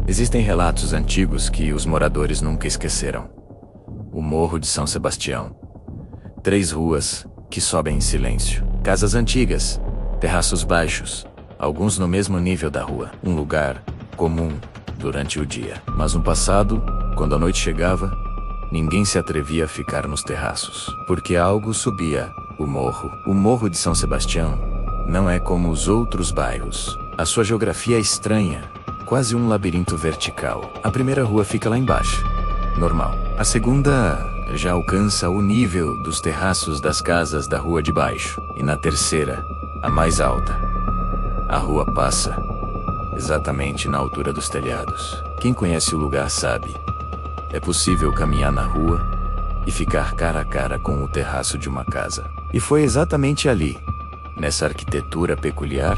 Existem relatos antigos que os moradores nunca esqueceram. O Morro de São Sebastião. 3 ruas que sobem em silêncio. Casas antigas, terraços baixos, alguns no mesmo nível da rua. Um lugar comum durante o dia. Mas no passado, quando a noite chegava, ninguém se atrevia a ficar nos terraços, porque algo subia o morro. O Morro de São Sebastião não é como os outros bairros. A sua geografia é estranha, quase um labirinto vertical. A primeira rua fica lá embaixo, normal. A segunda já alcança o nível dos terraços das casas da rua de baixo. E na terceira, a mais alta, a rua passa exatamente na altura dos telhados. Quem conhece o lugar sabe. É possível caminhar na rua e ficar cara a cara com o terraço de uma casa. E foi exatamente ali, nessa arquitetura peculiar,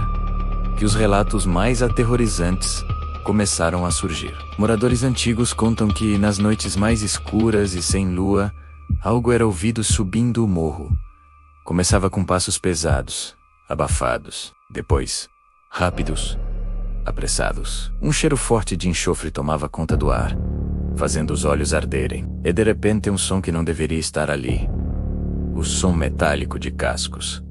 que os relatos mais aterrorizantes começaram a surgir. Moradores antigos contam que, nas noites mais escuras e sem lua, algo era ouvido subindo o morro. Começava com passos pesados, abafados, depois, rápidos, apressados. Um cheiro forte de enxofre tomava conta do ar, fazendo os olhos arderem. E de repente um som que não deveria estar ali. O som metálico de cascos,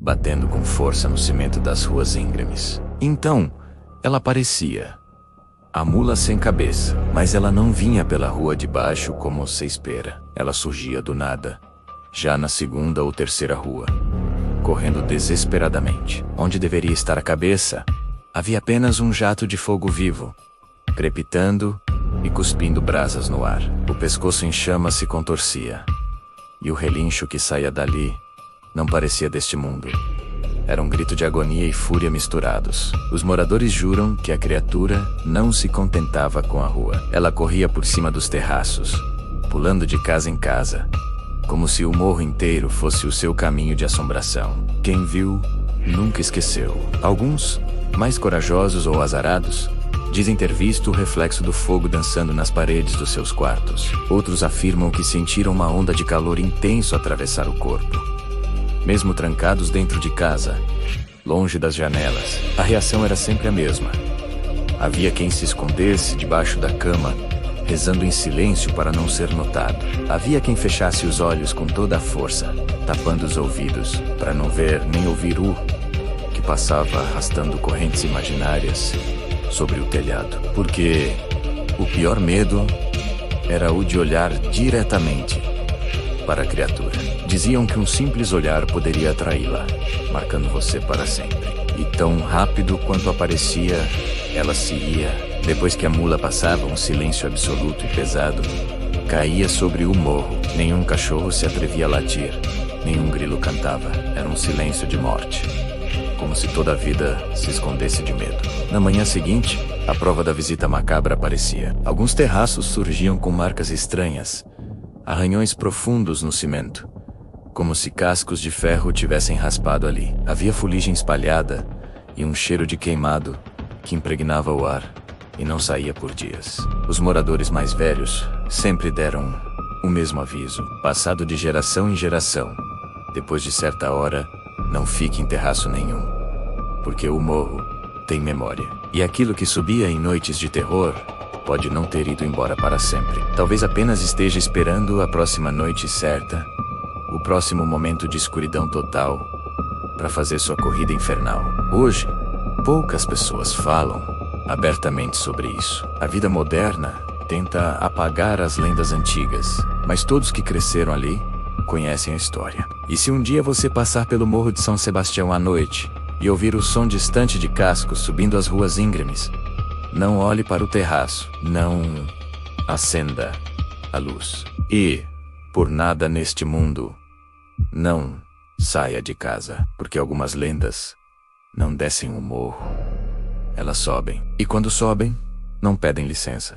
batendo com força no cimento das ruas íngremes. Então, ela aparecia. A mula sem cabeça. Mas ela não vinha pela rua de baixo como se espera. Ela surgia do nada, já na segunda ou terceira rua, correndo desesperadamente. Onde deveria estar a cabeça, havia apenas um jato de fogo vivo, crepitando e cuspindo brasas no ar. O pescoço em chamas se contorcia, e o relincho que saía dali não parecia deste mundo. Era um grito de agonia e fúria misturados. Os moradores juram que a criatura não se contentava com a rua. Ela corria por cima dos terraços, pulando de casa em casa, como se o morro inteiro fosse o seu caminho de assombração. Quem viu, nunca esqueceu. Alguns, mais corajosos ou azarados, dizem ter visto o reflexo do fogo dançando nas paredes dos seus quartos. Outros afirmam que sentiram uma onda de calor intenso atravessar o corpo. Mesmo trancados dentro de casa, longe das janelas, a reação era sempre a mesma. Havia quem se escondesse debaixo da cama, rezando em silêncio para não ser notado. Havia quem fechasse os olhos com toda a força, tapando os ouvidos, para não ver nem ouvir o que passava arrastando correntes imaginárias sobre o telhado. Porque o pior medo era o de olhar diretamente para a criatura. Diziam que um simples olhar poderia atraí-la, marcando você para sempre. E tão rápido quanto aparecia, ela se ia. Depois que a mula passava, um silêncio absoluto e pesado caía sobre o morro. Nenhum cachorro se atrevia a latir, nenhum grilo cantava. Era um silêncio de morte, como se toda a vida se escondesse de medo. Na manhã seguinte, a prova da visita macabra aparecia. Alguns terraços surgiam com marcas estranhas, arranhões profundos no cimento, como se cascos de ferro tivessem raspado ali. Havia fuligem espalhada e um cheiro de queimado que impregnava o ar e não saía por dias. Os moradores mais velhos sempre deram o mesmo aviso, passado de geração em geração. Depois de certa hora, não fique em terraço nenhum, porque o morro tem memória. E aquilo que subia em noites de terror pode não ter ido embora para sempre. Talvez apenas esteja esperando a próxima noite certa, o próximo momento de escuridão total, para fazer sua corrida infernal. Hoje, poucas pessoas falam abertamente sobre isso. A vida moderna tenta apagar as lendas antigas, mas todos que cresceram ali conhecem a história. E se um dia você passar pelo Morro de São Sebastião à noite e ouvir o som distante de cascos subindo as ruas íngremes, não olhe para o terraço, não acenda a luz. E, por nada neste mundo, não saia de casa, porque algumas lendas não descem o morro, elas sobem. E quando sobem, não pedem licença.